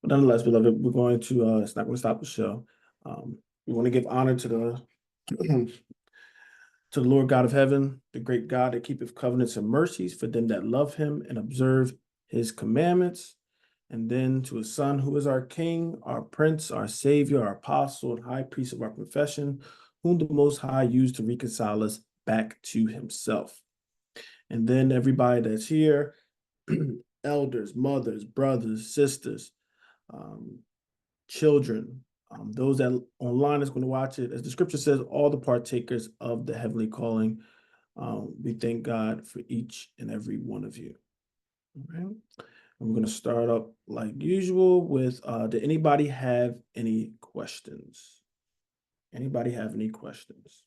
But nonetheless, beloved, we're going to, it's not going to stop the show. We want to give honor to the to the Lord God of heaven, the great God that keepeth covenants and mercies for them that love him and observe his commandments. And then to his son, who is our king, our prince, our savior, our apostle, and high priest of our profession, whom the Most High used to reconcile us back to himself. And then everybody that's here, elders, mothers, brothers, sisters, children, those that online is going to watch it, as the scripture says, all the partakers of the heavenly calling. We thank God for each and every one of you. All right. And we're going to start up like usual with, did anybody have any questions? Anybody have any questions?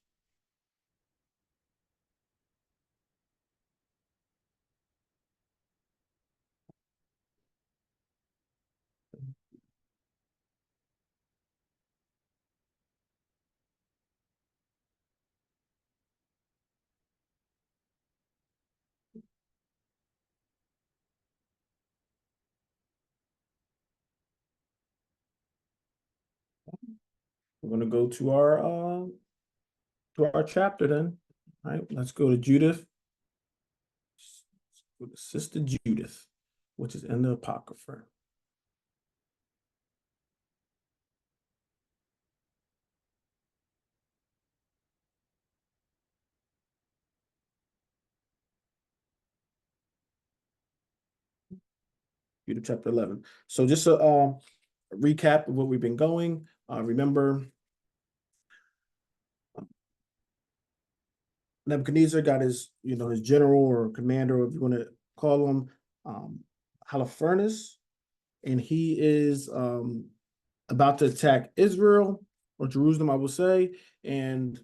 We're going to go to our chapter then. All right, let's go to Judith. Go to Sister Judith, which is in the Apocrypha. Judith chapter 11. So just a recap of what we've been going. Remember, Nebuchadnezzar got his, his general or commander, if you want to call him, Holofernes, and he is about to attack Israel or Jerusalem, I will say, and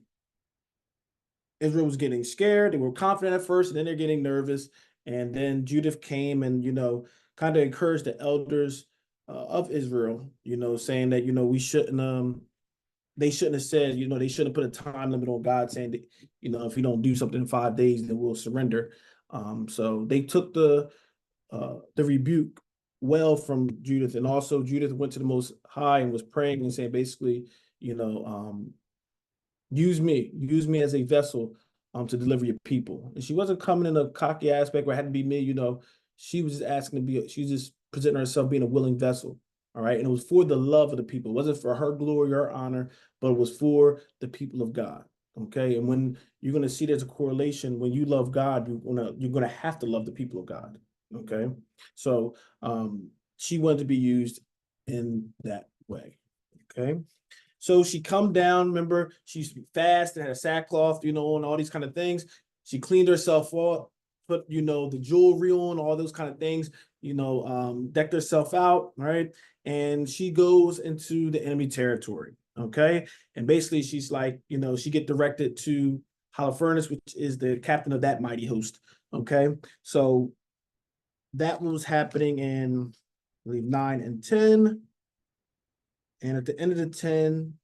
Israel was getting scared. They were confident at first, and then they're getting nervous. And then Judith came and, kind of encouraged the elders of Israel, saying that, we shouldn't, they shouldn't have said, they shouldn't put a time limit on God saying that, if you don't do something in 5 days, then we'll surrender. So they took the rebuke well from Judith. And also Judith went to the Most High and was praying and saying, basically, use me as a vessel to deliver your people. And she wasn't coming in a cocky aspect where it had to be me, she was just asking to be, she was just presenting herself being a willing vessel. All right. And it was for the love of the people. It wasn't for her glory or honor, but it was for the people of God. Okay. And when you're going to see there's a correlation, when you love God, you're gonna have to love the people of God. Okay. So she wanted to be used in that way. Okay. So she come down, remember, she used to be fast and had a sackcloth, and all these kind of things. She cleaned herself off, put, the jewelry on, all those kind of things, decked herself out, right? And she goes into the enemy territory, okay? And basically she's like, she get directed to Holofernes, which is the captain of that mighty host, okay? So that was happening in, I believe, 9 and 10. And at the end of the 10,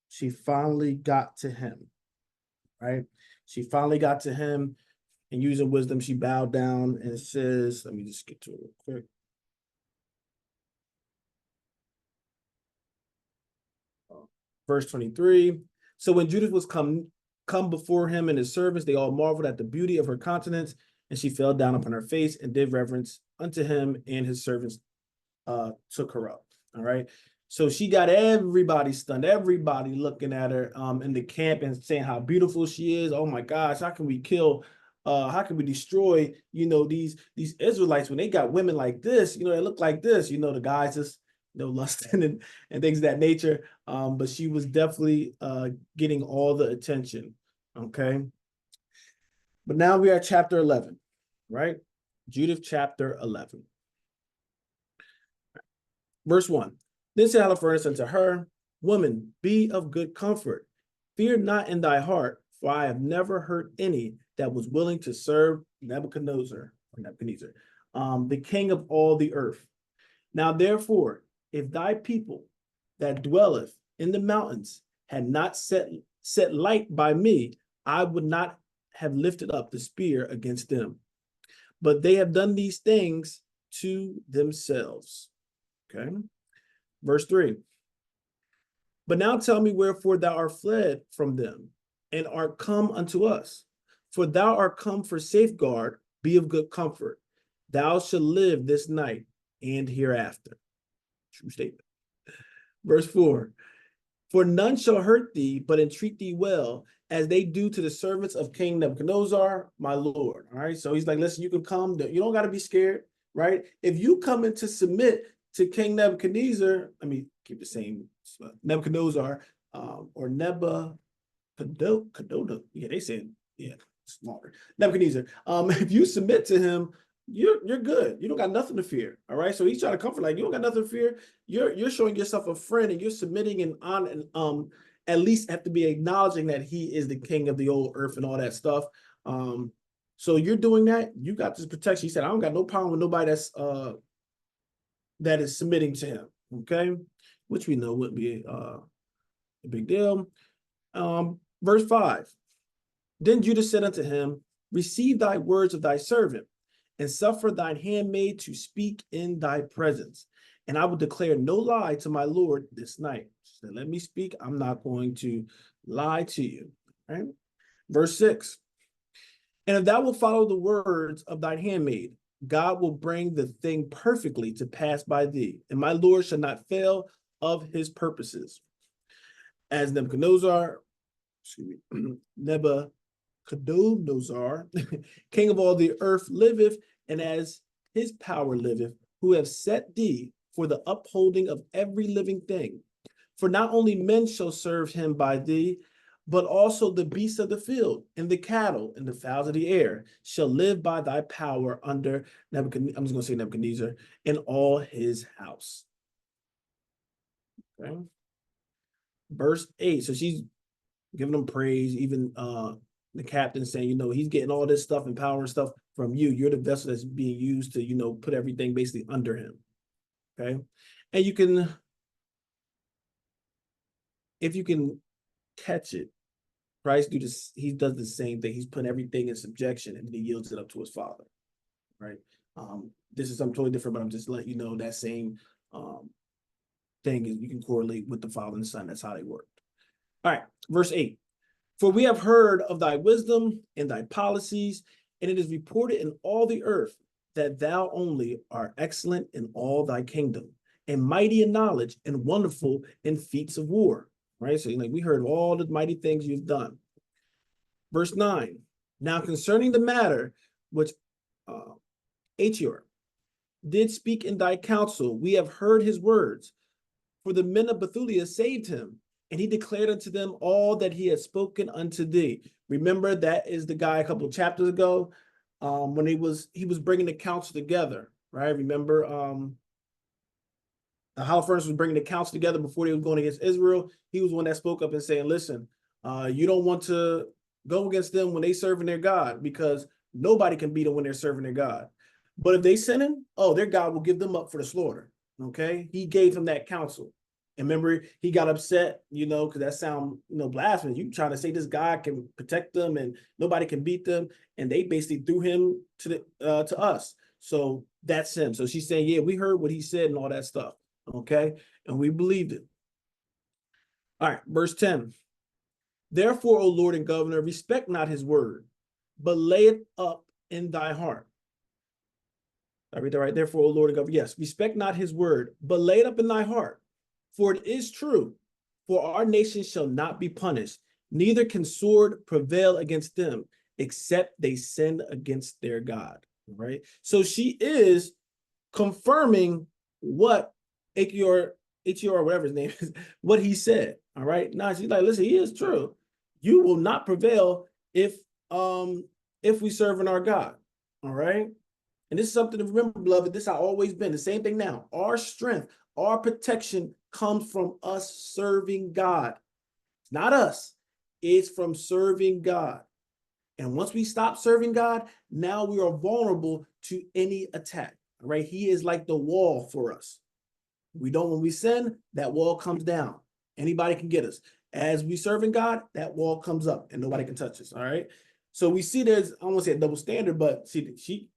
she finally got to him, right? She finally got to him, and using wisdom, she bowed down and says, let me just get to it real quick. Verse 23. So when Judith was come before him and his servants, they all marveled at the beauty of her countenance, and she fell down upon her face and did reverence unto him, and his servants took her up. All right. So she got everybody stunned, everybody looking at her in the camp and saying how beautiful she is. Oh my gosh, how can we how can we destroy, these Israelites when they got women like this, they look like this, the guys just, lusting and things of that nature. But she was definitely getting all the attention. Okay. But now we are at chapter 11, right? Judith chapter 11. Verse 1. Then said Holofernes unto her, Woman, be of good comfort. Fear not in thy heart, for I have never heard any that was willing to serve Nebuchadnezzar, the king of all the earth. Now therefore, if thy people that dwelleth in the mountains had not set light by me, I would not have lifted up the spear against them. But they have done these things to themselves. Okay. Verse 3. But now tell me wherefore thou art fled from them, and art come unto us. For thou art come for safeguard, be of good comfort. Thou shalt live this night and hereafter. True statement. Verse 4. For none shall hurt thee, but entreat thee well, as they do to the servants of King Nebuchadnezzar, my Lord. All right. So he's like, listen, you can come. You don't got to be scared, right? If you come in to submit to King Nebuchadnezzar, let me keep the same Nebuchadnezzar, or Nebuchadnezzar. Yeah, they said, yeah, smaller. Nebuchadnezzar. If you submit to him, you're good. You don't got nothing to fear. All right. So he's trying to comfort, like, you don't got nothing to fear. You're showing yourself a friend, and you're submitting and on and at least have to be acknowledging that he is the king of the old earth and all that stuff. So you're doing that. You got this protection. He said, I don't got no problem with nobody that is submitting to him. Okay, which we know would be a big deal. Verse 5. Then Judah said unto him, receive thy words of thy servant, and suffer thine handmaid to speak in thy presence. And I will declare no lie to my Lord this night. So let me speak. I'm not going to lie to you. Right? Verse 6. And if thou wilt follow the words of thine handmaid, God will bring the thing perfectly to pass by thee, and my Lord shall not fail of his purposes. As Nebuchadnezzar, Nebuchadnezzar, king of all the earth, liveth, and as his power liveth, who have set thee for the upholding of every living thing. For not only men shall serve him by thee, but also the beasts of the field, and the cattle, and the fowls of the air shall live by thy power under Nebuchadnezzar, I'm just going to say Nebuchadnezzar, and all his house. Okay. Verse 8. So she's giving them praise, even the captain saying, he's getting all this stuff and power and stuff from you. You're the vessel that's being used to, put everything basically under him. Okay. And if you can catch it, Christ he does the same thing. He's putting everything in subjection, and then he yields it up to his Father. Right. This is something totally different, but I'm just letting you know that same thing is you can correlate with the Father and the Son. That's how they work. All right. Verse 8. For we have heard of thy wisdom and thy policies, and it is reported in all the earth that thou only art excellent in all thy kingdom, and mighty in knowledge, and wonderful in feats of war. Right? So we heard all the mighty things you've done. Verse 9. Now concerning the matter which Achior did speak in thy counsel, we have heard his words. For the men of Bethulia saved him, and he declared unto them all that he had spoken unto thee. Remember, that is the guy a couple of chapters ago, when he was bringing the council together, right? Remember, Holofernes was bringing the council together before they were going against Israel. He was one that spoke up and saying, listen, you don't want to go against them when they serving their God, because nobody can beat them when they're serving their God. But if they sinning, their God will give them up for the slaughter. Okay, he gave him that counsel. And remember, he got upset, because that sound, blasphemous. You trying to say this God can protect them and nobody can beat them, and they basically threw him to us. So that's him. So she's saying, yeah, we heard what he said and all that stuff. Okay, and we believed it. All right, verse 10. Therefore, O Lord and Governor, respect not his word, but lay it up in thy heart. I read that right. Therefore, O Lord and Governor, yes, respect not his word, but lay it up in thy heart. For it is true, for our nation shall not be punished, neither can sword prevail against them, except they sin against their God. Right? So she is confirming what Achior, whatever his name is, what he said. All right. Now she's like, listen, he is true. You will not prevail if we serve in our God. All right. And this is something to remember, beloved. This has always been the same thing now. Our strength, our protection comes from us serving God. It's not us. It's from serving God. And once we stop serving God, now we are vulnerable to any attack. Right? He is like the wall for us. When we sin, that wall comes down. Anybody can get us. As we serving God, that wall comes up and nobody can touch us. All right. So we see there's, I don't want to say a double standard, but see,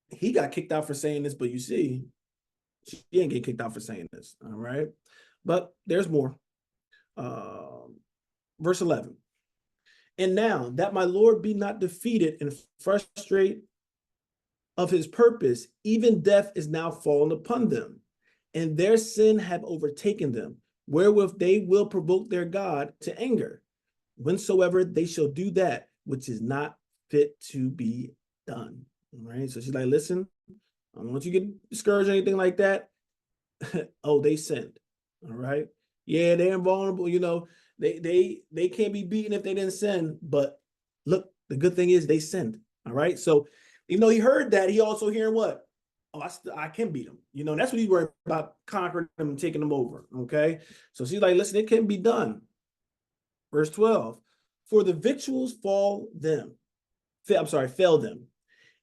he got kicked out for saying this, but you see, She didn't get kicked out for saying this. All right. But there's more. Verse 11. And now that my Lord be not defeated and frustrate of his purpose, even death is now fallen upon them, and their sin have overtaken them, wherewith they will provoke their God to anger, whensoever they shall do that which is not fit to be done. All right. So she's like, listen, I don't want you to get discouraged or anything like that. Oh, they sinned. All right. Yeah, they're invulnerable. You know, they can't be beaten if they didn't sin. But look, the good thing is they sinned. All right. So even though he heard that, he also hearing what? Oh, I can beat them. You know, that's what he's worried about, conquering them and taking them over. Okay. So she's like, listen, it can be done. Verse 12. For the victuals fell them,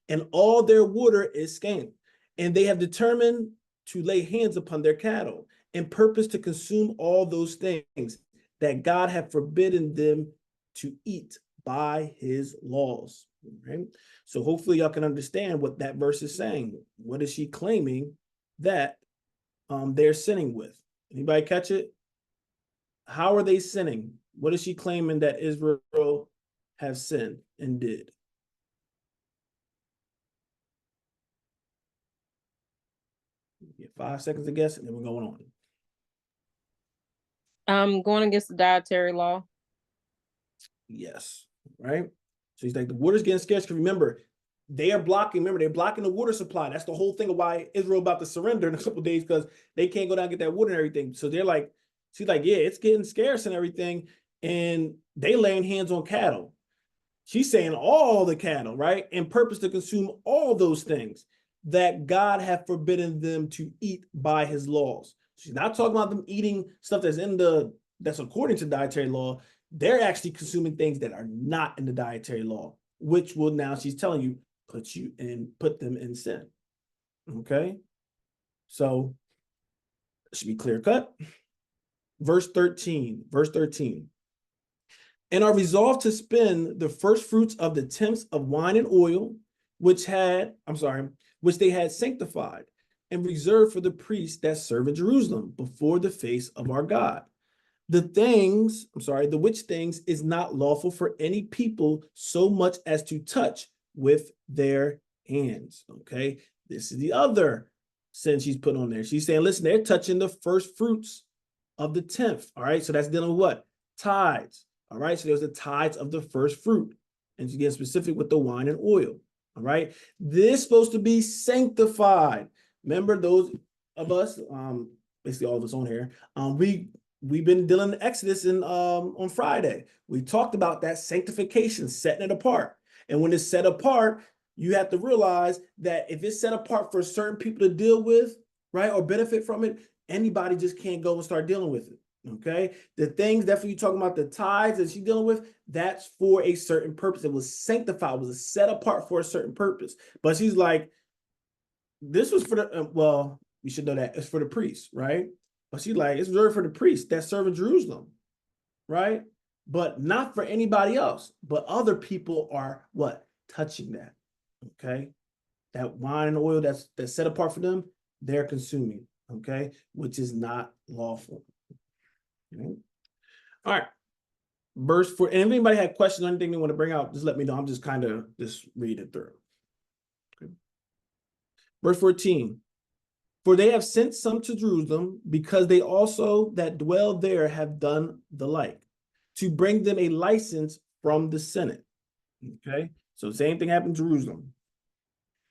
and all their water is scant, and they have determined to lay hands upon their cattle, and purpose to consume all those things that God had forbidden them to eat by his laws. Okay? So hopefully y'all can understand what that verse is saying. What is she claiming that they're sinning with? Anybody catch it? How are they sinning? What is she claiming that Israel has sinned and did? Get 5 seconds to guess, and then we're going on. Going against the dietary law. Yes, right? So he's like, the water's getting scarce. Because remember, they're blocking the water supply. That's the whole thing of why Israel about to surrender in a couple of days, because they can't go down and get that water and everything. So they're like, she's like, yeah, it's getting scarce and everything. And they laying hands on cattle. She's saying all the cattle, right? And purpose to consume all those things that God had forbidden them to eat by his laws. She's not talking about them eating stuff that's according to dietary law. They're actually consuming things that are not in the dietary law, which will now, she's telling you, put them in sin. Okay. So it should be clear cut. Verse 13. And are resolved to spend the first fruits of the tenths of wine and oil, which they had sanctified and reserved for the priests that serve in Jerusalem before the face of our God. The which things is not lawful for any people so much as to touch with their hands. Okay, this is the other sin she's put on there. She's saying, listen, they're touching the first fruits of the 10th. All right, so that's dealing with what? Tithes. All right, so there's the tithes of the first fruit. And she's getting specific with the wine and oil. All right, this is supposed to be sanctified. Remember, those of us, basically all of us on here, we've been dealing in Exodus on Friday. We talked about that sanctification, setting it apart. And when it's set apart, you have to realize that if it's set apart for certain people to deal with, right, or benefit from it, anybody just can't go and start dealing with it. Okay, the things that you're talking about, the tithes that she's dealing with, that's for a certain purpose. It was sanctified, it was set apart for a certain purpose. But she's like, this was for the we should know that it's for the priests, right? But she's like, it's reserved for the priests that serve in Jerusalem, right? But not for anybody else. But other people are what? Touching that. Okay, that wine and oil that's set apart for them, they're consuming. Okay, which is not lawful. Okay. All right. Verse 4. And if anybody had questions or anything they want to bring out, just let me know. I'm just kind of just reading it through. Okay. Verse 14. For they have sent some to Jerusalem, because they also that dwell there have done the like, to bring them a license from the Senate. Okay. So same thing happened in Jerusalem.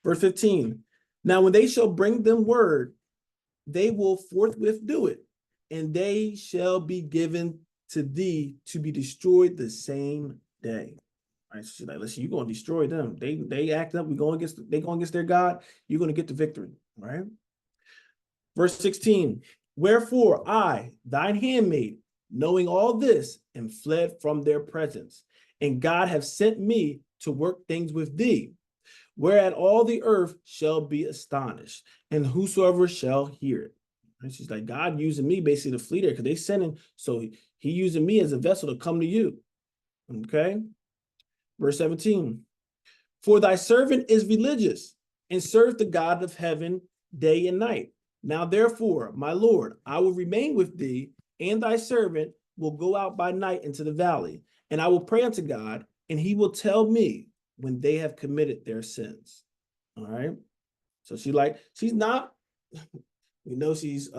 Verse 15. Now when they shall bring them word, they will forthwith do it, and they shall be given to thee to be destroyed the same day. All right, so she's like, listen, you're going to destroy them. They act up. They go against their God. You're going to get the victory. All right. Verse 16. Wherefore I, thine handmaid, knowing all this, am fled from their presence, and God have sent me to work things with thee, whereat all the earth shall be astonished, and whosoever shall hear it. And she's like, God using me basically to flee there, because they sending, so he using me as a vessel to come to you. Okay. Verse 17. For thy servant is religious, and serves the God of heaven day and night. Now, therefore, my Lord, I will remain with thee, and thy servant will go out by night into the valley, and I will pray unto God, and he will tell me when they have committed their sins. All right. So she's not, we know she's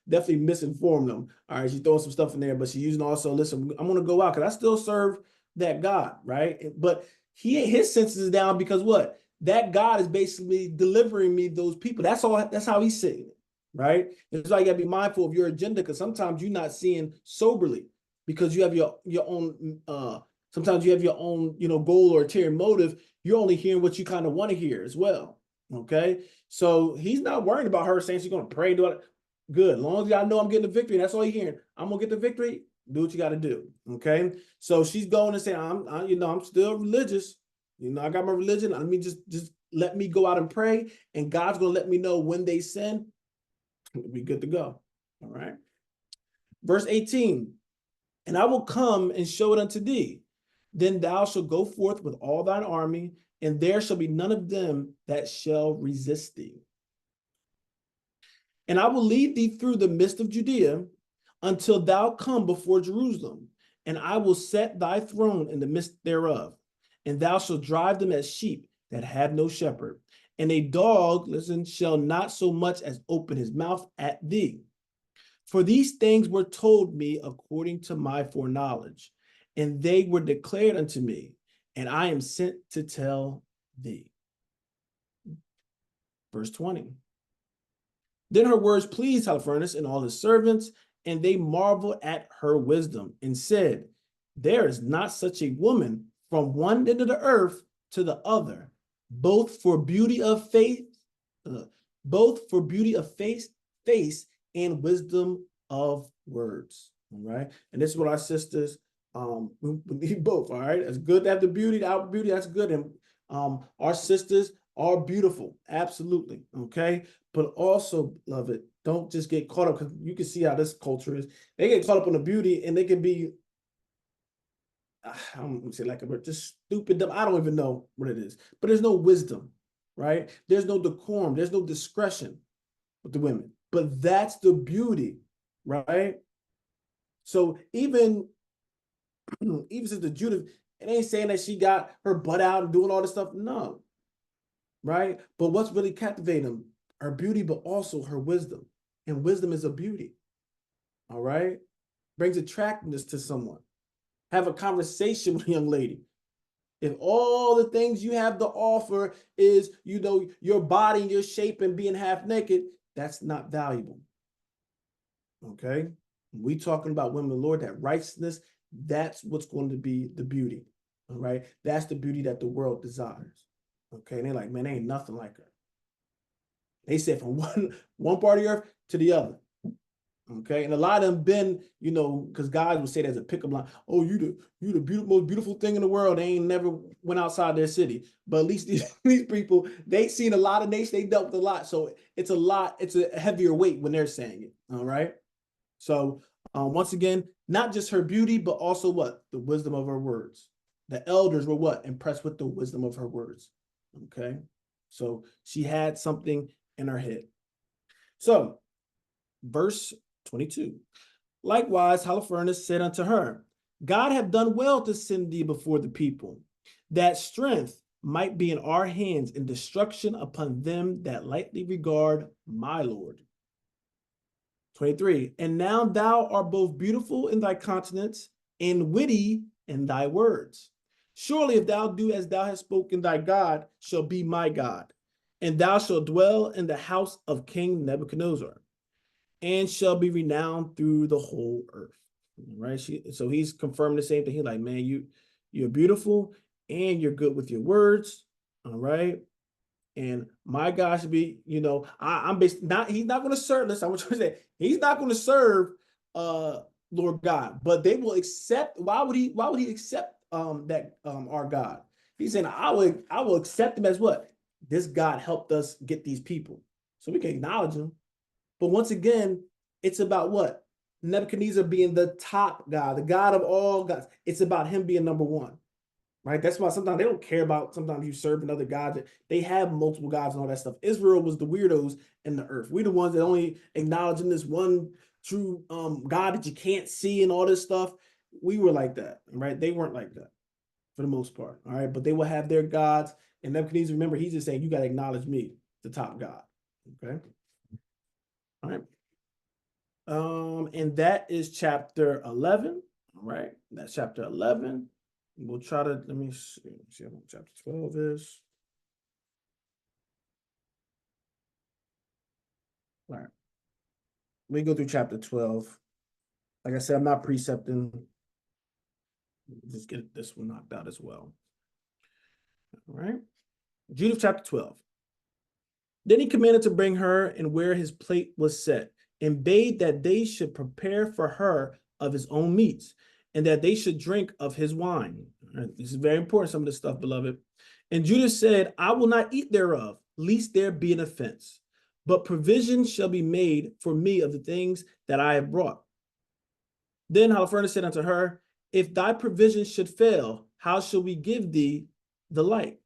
definitely misinformed them. All right, she's throwing some stuff in there, but she's using also, listen, I'm gonna go out because I still serve that God, right? But his senses is down because what? That God is basically delivering me those people. That's all, that's how he's saying it, right? That's why you gotta be mindful of your agenda, because sometimes you're not seeing soberly because you have your own sometimes you have your own, goal or ulterior motive. You're only hearing what you kind of want to hear as well. Okay. So he's not worried about her saying she's going to pray. Do it. Good. As long as y'all know I'm getting the victory, that's all you're hearing. I'm going to get the victory. Do what you got to do. Okay. So she's going and saying, I'm still religious. I got my religion. Let me just let me go out and pray. And God's going to let me know when they sin. It'll be good to go. All right. Verse 18. And I will come and show it unto thee. Then thou shalt go forth with all thine army, and there shall be none of them that shall resist thee. And I will lead thee through the midst of Judea until thou come before Jerusalem, and I will set thy throne in the midst thereof, and thou shalt drive them as sheep that have no shepherd. And a dog, listen, shall not so much as open his mouth at thee. For these things were told me according to my foreknowledge, and they were declared unto me, and I am sent to tell thee. Verse 20. Then her words pleased Holofernes and all his servants, and they marveled at her wisdom, and said, there is not such a woman from one end of the earth to the other, both for beauty of face and wisdom of words. All right. And this is what our sisters, we need both. All right. It's good to have the beauty, the outward beauty. That's good. And our sisters are beautiful. Absolutely. Okay. But also, love it, don't just get caught up, because you can see how this culture is. They get caught up on the beauty and they can be, I don't want to say like a word, just stupid, dumb. I don't even know what it is. But there's no wisdom, right? There's no decorum. There's no discretion with the women. But that's the beauty, right? So even Sister Judith, it ain't saying that she got her butt out and doing all this stuff. No, right? But what's really captivating them? Her beauty, but also her wisdom. And wisdom is a beauty, all right? Brings attractiveness to someone. Have a conversation with a young lady. If all the things you have to offer is, your body and your shape and being half naked, that's not valuable. Okay? We talking about women of the Lord, that righteousness, that's what's going to be the beauty. All right? That's the beauty that the world desires. Okay? And they're like, man, ain't nothing like her. They said from one part of the earth to the other. Okay, and a lot of them been, because guys would say there's a pickup line. Oh, you the most beautiful thing in the world. They ain't never went outside their city. But at least these people, they seen a lot of nations. They dealt with a lot, so it's a heavier weight when they're saying it. All right. So once again, not just her beauty, but also what? The wisdom of her words. The elders were what? Impressed with the wisdom of her words. Okay, so she had something in her head. So verse 22. Likewise, Holofernes said unto her, God hath done well to send thee before the people, that strength might be in our hands in destruction upon them that lightly regard my Lord. 23. And now thou art both beautiful in thy countenance and witty in thy words. Surely if thou do as thou hast spoken, thy God shall be my God, and thou shalt dwell in the house of King Nebuchadnezzar, and shall be renowned through the whole earth. Right? So he's confirming the same thing. He's like, man, you're beautiful and you're good with your words. All right. And my God should be, I'm basically not, he's not going to serve this. I want you to say, he's not going to serve Lord God, but they will accept. Why would he accept that our God? He's saying, I will accept him as what? This God helped us get these people. So we can acknowledge him. But once again, it's about what? Nebuchadnezzar being the top God, the God of all gods. It's about him being number one. right? That's why sometimes they don't care about sometimes you serving other gods. They have multiple gods and all that stuff. Israel was the weirdos in the earth. We're the ones that only acknowledging this one true God that you can't see and all this stuff. We were like that, right? They weren't like that for the most part, all right? But they will have their gods. And Nebuchadnezzar, remember, he's just saying, you got to acknowledge me, the top God, okay? All right. And that is chapter 11, all right? That's chapter 11. We'll try to, let me see what chapter 12 is. All right. We go through chapter 12. Like I said, I'm not precepting. Just get this one knocked out as well. All right. Judith chapter 12. Then he commanded to bring her and where his plate was set, and bade that they should prepare for her of his own meats, and that they should drink of his wine. Right, this is very important, some of this stuff, beloved. And Judah said, I will not eat thereof, lest there be an offense. But provision shall be made for me of the things that I have brought. Then Holofernes said unto her, if thy provision should fail, how shall we give thee the like?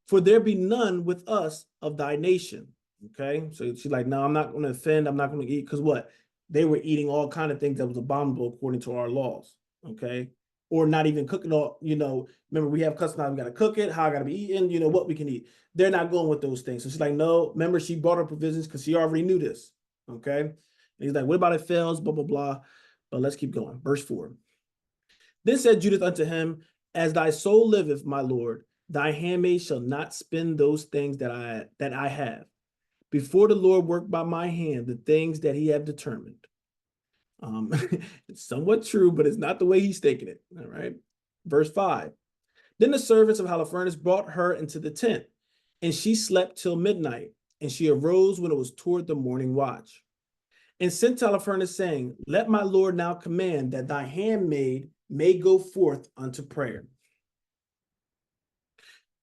For there be none with us of thy nation. Okay, so she's like, no, I'm not going to offend. I'm not going to eat, because what? They were eating all kind of things that was abominable according to our laws. Okay, or not even cooking all, remember we have custom, we got to cook it, how I got to be eaten, what we can eat. They're not going with those things. So she's like, no, remember she brought her provisions because she already knew this. Okay, and he's like, what about it fails, blah, blah, blah. But let's keep going. Verse 4. Then said Judith unto him, as thy soul liveth, my lord, thy handmaid shall not spend those things that I have, before the Lord work by my hand the things that he have determined. It's somewhat true, but it's not the way he's taking it. All right. Verse 5. Then the servants of Holofernes brought her into the tent, and she slept till midnight, and she arose when it was toward the morning watch, and sent to Holofernes, saying, let my lord now command that thy handmaid may go forth unto prayer.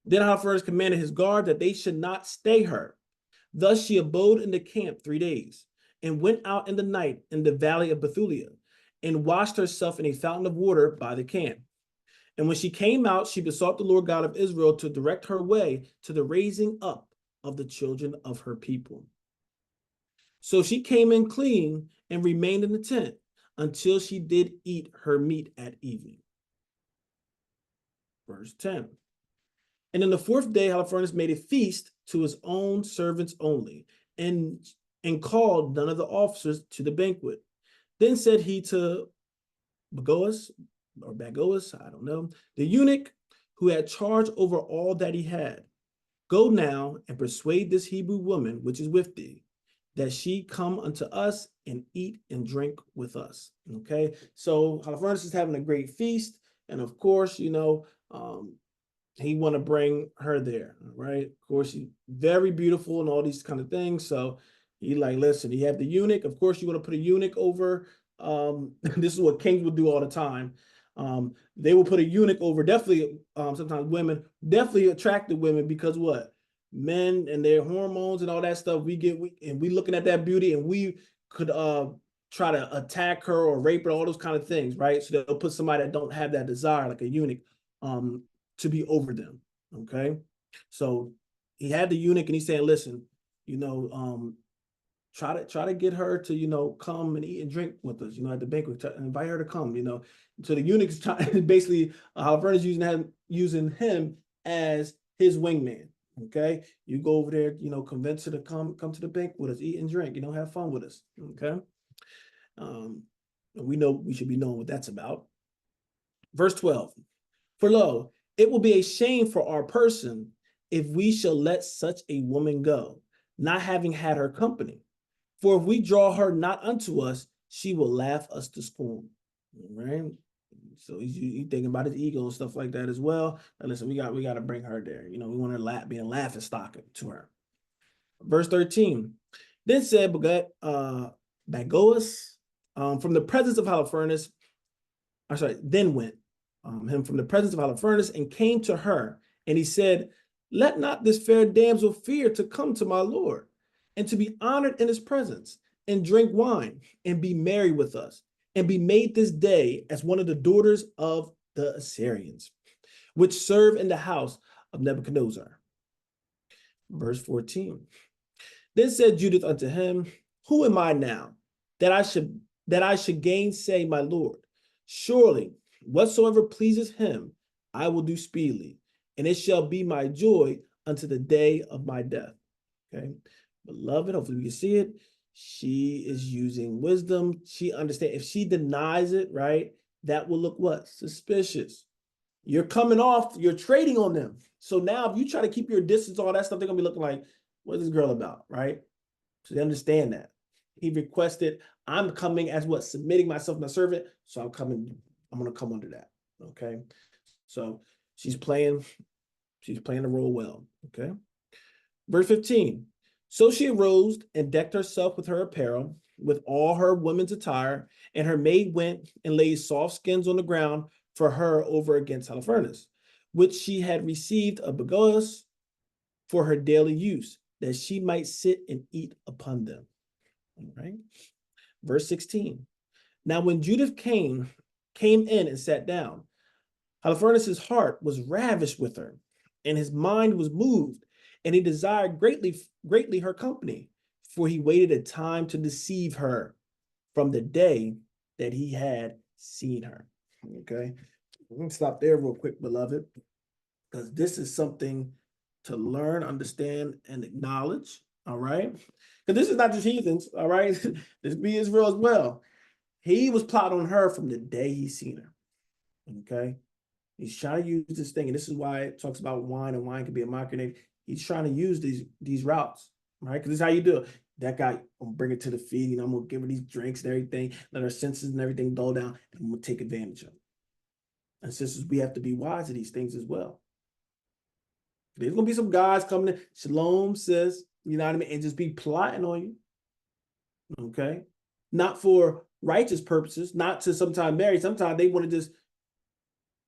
Then Holofernes commanded his guard that they should not stay her. Thus she abode in the camp 3 days, and went out in the night in the valley of Bethulia, and washed herself in a fountain of water by the camp. And when she came out, she besought the Lord God of Israel to direct her way to the raising up of the children of her people. So she came in clean and remained in the tent until she did eat her meat at evening. Verse 10. And in the 4th day, Holofernes made a feast to his own servants only, and called none of the officers to the banquet. Then said he to Bagoas, I don't know, the eunuch who had charge over all that he had, go now and persuade this Hebrew woman which is with thee, that she come unto us and eat and drink with us. Okay, so Holofernes is having a great feast, and of course, he want to bring her there, right? Of course, she's very beautiful and all these kind of things. So he like, listen, you have the eunuch. Of course, you want to put a eunuch over. This is what kings would do all the time. They will put a eunuch over. Definitely, sometimes women, definitely attractive women, because what? Men and their hormones and all that stuff, we looking at that beauty, and we could try to attack her or rape her, all those kind of things, right? So they'll put somebody that don't have that desire, like a eunuch, to be over them. Okay, so he had the eunuch, and he's saying, listen, try to get her to come and eat and drink with us, at the banquet, invite her to come. So the eunuch is basically Holofernes using him as his wingman. Okay, you go over there, convince her to come to the banquet with us, eat and drink, have fun with us. Okay, we know we should be knowing what that's about. Verse 12. For lo, it will be a shame for our person if we shall let such a woman go, not having had her company. For if we draw her not unto us, she will laugh us to scorn. All right. So he's thinking about his ego and stuff like that as well. And listen, we got to bring her there. We want her to be a laughing stock to her. Verse 13. Then said Bagoas, from the presence of Holofernes, then went him from the presence of Holofernes and came to her, and he said, let not this fair damsel fear to come to my lord, and to be honored in his presence, and drink wine, and be merry with us, and be made this day as one of the daughters of the Assyrians. which serve in the house of Nebuchadnezzar. Verse 14. Then said Judith unto him, who am I now, that I should gainsay my Lord? Surely whatsoever pleases him, I will do speedily, and it shall be my joy unto the day of my death. Okay, beloved, hopefully we can see it. She is using wisdom. She understands if she denies it, right, that will look what? Suspicious. You're coming off, you're trading on them. So now if you try to keep your distance, all that stuff, they're gonna be looking like, what's this girl about, right? So they understand that. He requested, I'm coming as what? Submitting myself my servant. So I'm gonna come under that. Okay. So she's playing the role well. Okay. Verse 15. So she arose and decked herself with her apparel, with all her women's attire, and her maid went and laid soft skins on the ground for her over against Holofernes, which she had received of Bagoas for her daily use, that she might sit and eat upon them. All right. Verse 16. Now when Judith came in and sat down, Holofernes' heart was ravished with her, and his mind was moved, and he desired greatly her company, for he waited a time to deceive her from the day that he had seen her. Okay, we're gonna stop there real quick, beloved, because this is something to learn, understand, and acknowledge. All right, because this is not just heathens. All right, this be Israel as well. He was plotting on her from the day he seen her. Okay. He's trying to use this thing, and this is why it talks about wine, and wine can be a marketing name. He's trying to use these routes, right? Because this is how you do it. That guy, I'm gonna bring it to the feed, I'm gonna give her these drinks and everything, let her senses and everything dull down, and I'm gonna take advantage of it. And sisters, we have to be wise of these things as well. There's gonna be some guys coming in, shalom, sis, you know what I mean, and just be plotting on you. Okay, not for righteous purposes, not to sometimes marry. Sometimes they want to just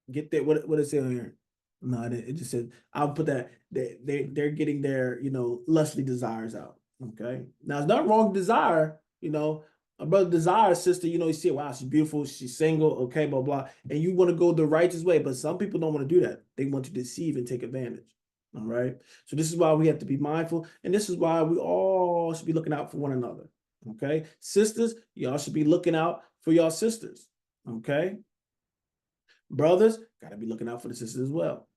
get there. What is it on here? No, it just said, I'll put that they're getting their, lustly desires out. Okay. Now it's not wrong to desire, a brother desires sister, you see, wow, she's beautiful, she's single, okay, blah, blah. And you want to go the righteous way, but some people don't want to do that. They want to deceive and take advantage. All right. So this is why we have to be mindful. And this is why we all should be looking out for one another. Okay. Sisters, y'all should be looking out for y'all sisters. Okay. Brothers, got to be looking out for the sisters as well.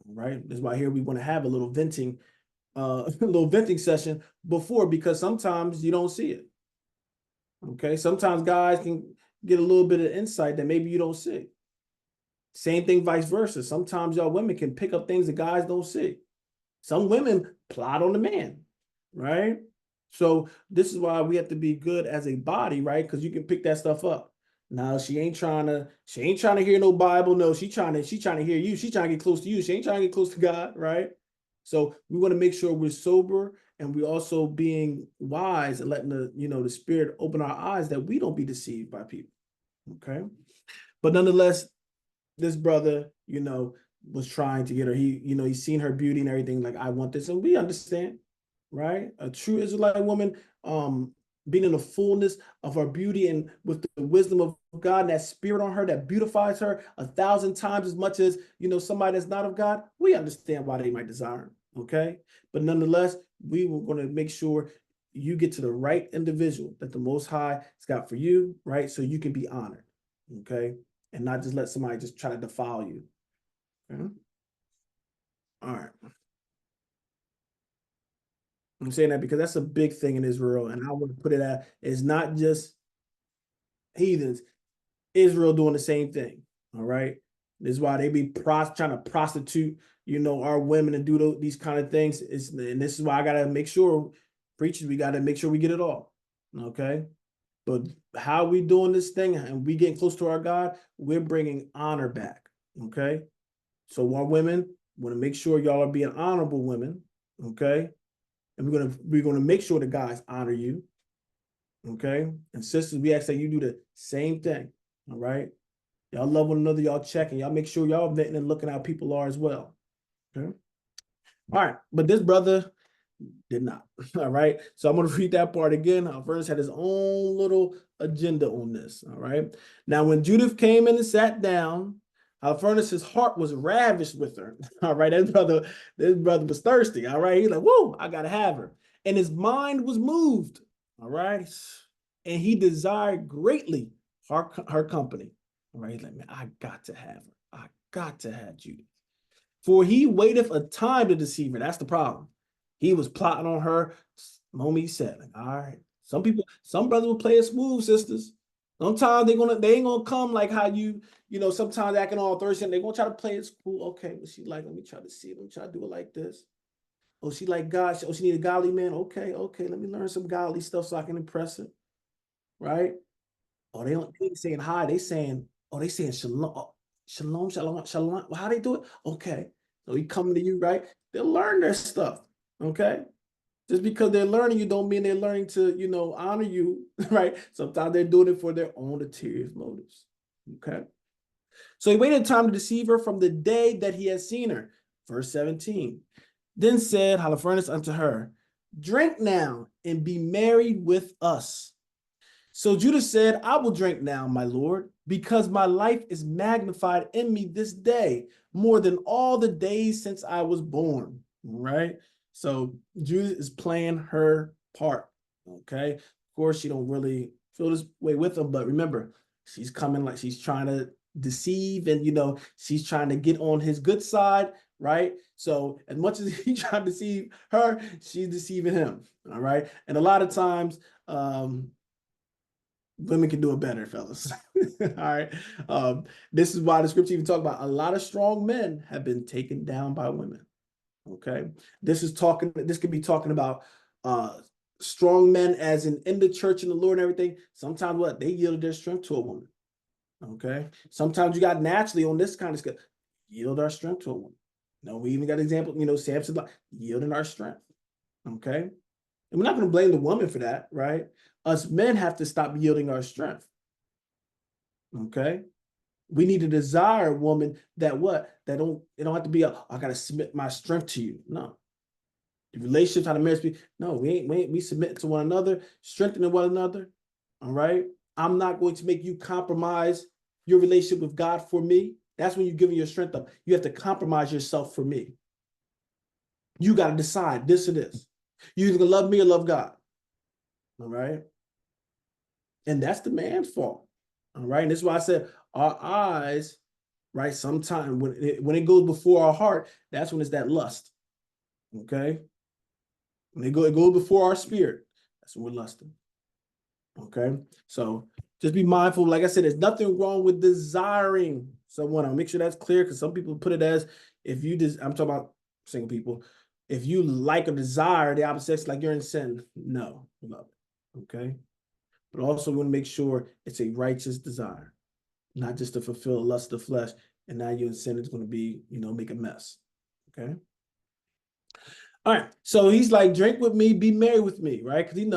All right. That's why here we want to have a little venting session before, because sometimes you don't see it. Okay. Sometimes guys can get a little bit of insight that maybe you don't see. Same thing, vice versa. Sometimes y'all women can pick up things that guys don't see. Some women plot on the man, right? So this is why we have to be good as a body, right? Because you can pick that stuff up. Now she ain't trying to hear no Bible. No, she trying to hear you. She trying to get close to you. She ain't trying to get close to God, right? So we want to make sure we're sober, and we also being wise and letting the Spirit open our eyes that we don't be deceived by people. Okay. But nonetheless, this brother, was trying to get her. He's seen her beauty and everything. Like, I want this, and we understand, right? A true Israelite woman, being in the fullness of her beauty and with the wisdom of God and that spirit on her that beautifies her 1,000 times as much as, somebody that's not of God, we understand why they might desire him, okay? But nonetheless, we were going to make sure you get to the right individual that the Most High has got for you, right? So you can be honored, okay? And not just let somebody just try to defile you. Okay? All right. I'm saying that because that's a big thing in Israel, and I want to put it at, it's not just heathens. Israel doing the same thing. All right. This is why they be trying to prostitute, our women and do these kind of things. And this is why I gotta make sure, preachers, we gotta make sure we get it all. Okay. But how we doing this thing and we getting close to our God, we're bringing honor back. Okay. So our women want to make sure y'all are being honorable women. Okay. And we're gonna make sure the guys honor you. Okay. And sisters, we ask that you do the same thing. All right. Y'all love one another, y'all checking, y'all make sure y'all vetting and looking how people are as well. Okay. All right. But this brother did not. All right. So I'm going to read that part again. Holofernes had his own little agenda on this. All right. Now, when Judith came in and sat down, Holofernes' heart was ravished with her. All right, this brother was thirsty. All right, he's like, whoa, I gotta have her. And his mind was moved. All right. And he desired greatly her company. All right, he's like, man, I got to have her. I got to have Judith. For he waiteth a time to deceive her. That's the problem. He was plotting on her. Moment he said, like, all right. Some brothers will play it smooth, sisters. Sometimes they ain't gonna come like how sometimes acting all thirsty, and they're gonna try to play it cool. Okay, but she like, let me try to see it. Let me try to do it like this. Oh, she like God. Oh, she need a godly man. Okay, let me learn some godly stuff so I can impress her. Right? Oh, they ain't saying hi. They saying shalom. Oh, shalom, shalom, shalom. Well, how they do it? Okay. So he coming to you, right? They'll learn their stuff. Okay. Just because they're learning you don't mean they're learning to, honor you, right? Sometimes they're doing it for their own ulterior motives. Okay. So he waited time to deceive her from the day that he had seen her. Verse 17. Then said Holofernes unto her, drink now and be married with us. So Judith said, I will drink now, my Lord, because my life is magnified in me this day, more than all the days since I was born. Right? So Judith is playing her part. Okay. Of course, she don't really feel this way with him, but remember, she's coming like she's trying to deceive and she's trying to get on his good side, right? So as much as he's trying to deceive her, she's deceiving him. All right. And a lot of times, women can do it better, fellas. All right. This is why the scripture even talk about a lot of strong men have been taken down by women. Okay. This could be talking about strong men as in the church and the Lord and everything. Sometimes they yielded their strength to a woman. Okay. Sometimes you got naturally on this kind of stuff, yield our strength to a woman. We even got an example, Samson yielding our strength. Okay. And we're not going to blame the woman for that, right? Us men have to stop yielding our strength. Okay. We need to desire a woman that it don't have to be I gotta submit my strength to you. No. The relationships, how the marriage be, no, we submit to one another, strengthening one another. All right. I'm not going to make you compromise your relationship with God for me. That's when you're giving your strength up. You have to compromise yourself for me. You got to decide this or this. You either gonna love me or love God. All right. And that's the man's fault. All right. And this is why I said our eyes, right? Sometimes when it goes before our heart, that's when it's that lust. Okay. When it goes before our spirit, that's when we're lusting. Okay. So just be mindful. Like I said, there's nothing wrong with desiring someone. I'll make sure that's clear because some people put it as I'm talking about single people. If you like or desire the opposite sex, like you're in sin. No, love it. Okay. But also we want to make sure it's a righteous desire, not just to fulfill the lust of the flesh. And now your sin is going to be, make a mess. Okay. All right. So he's like, drink with me, be merry with me, right? Because, give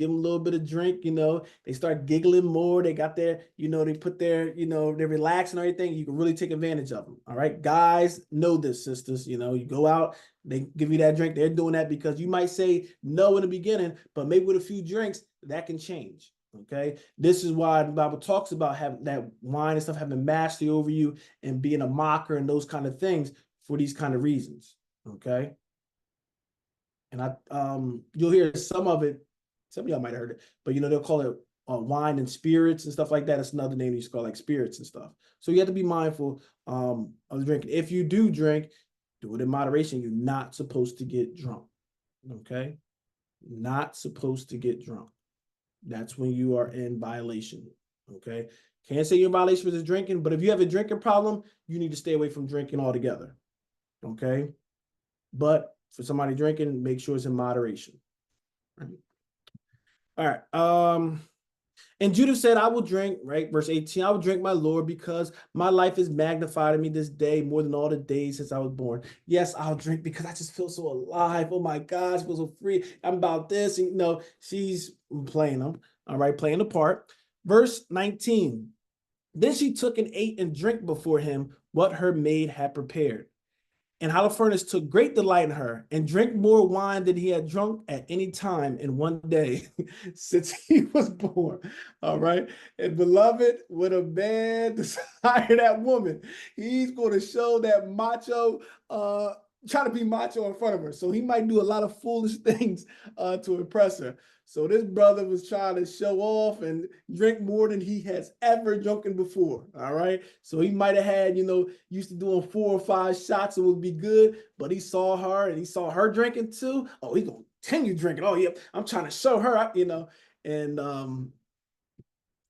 them a little bit of drink, they start giggling more. They got their, they put their, they're relaxing and everything. You can really take advantage of them. All right. Guys know this, sisters. You go out, they give you that drink. They're doing that because you might say no in the beginning, but maybe with a few drinks, that can change. Okay. This is why the Bible talks about having that wine and stuff, having mastery over you and being a mocker and those kind of things for these kind of reasons. Okay. And you'll hear some of it. Some of y'all might have heard it, but they'll call it wine and spirits and stuff like that. It's another name you used to call like spirits and stuff. So you have to be mindful of drinking. If you do drink, do it in moderation. You're not supposed to get drunk. Okay, not supposed to get drunk. That's when you are in violation. Okay, can't say you're in violation with drinking, but if you have a drinking problem, you need to stay away from drinking altogether. Okay, but for somebody drinking, make sure it's in moderation. All right. And Judith said, I will drink, right? Verse 18, I will drink, my Lord, because my life is magnified in me this day more than all the days since I was born. Yes, I'll drink because I just feel so alive. Oh my gosh, I feel so free. I'm about this. And, she's playing them. All right, playing the part. Verse 19, then she took and ate and drank before him what her maid had prepared. And Holofernes took great delight in her and drank more wine than he had drunk at any time in one day since he was born. All right. And beloved, when a man desire that woman, he's going to show that macho, try to be macho in front of her. So he might do a lot of foolish things to impress her. So this brother was trying to show off and drink more than he has ever drunken before. All right. So he might have had, used to doing 4 or 5 shots, it would be good, but he saw her and he saw her drinking too. Oh, he's going to continue drinking. Oh, yeah, I'm trying to show her, and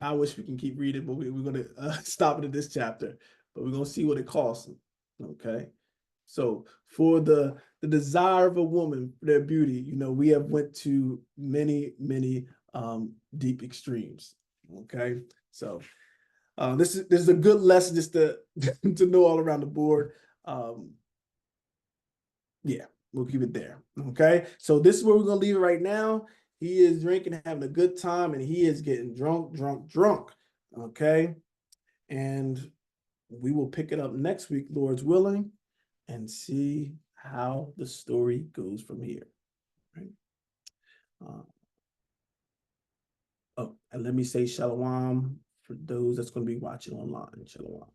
I wish we can keep reading, but we're going to stop it at this chapter, but we're going to see what it costs him. Okay. So for the desire of a woman, their beauty, we have went to many, many deep extremes. Okay. So this is a good lesson just to to know all around the board. Yeah, we'll keep it there. Okay. So this is where we're gonna leave it right now. He is drinking, having a good time, and he is getting drunk. Okay. And we will pick it up next week, Lord's willing, and see how the story goes from here. Right? Oh, and let me say shalom for those that's going to be watching online. Shalom.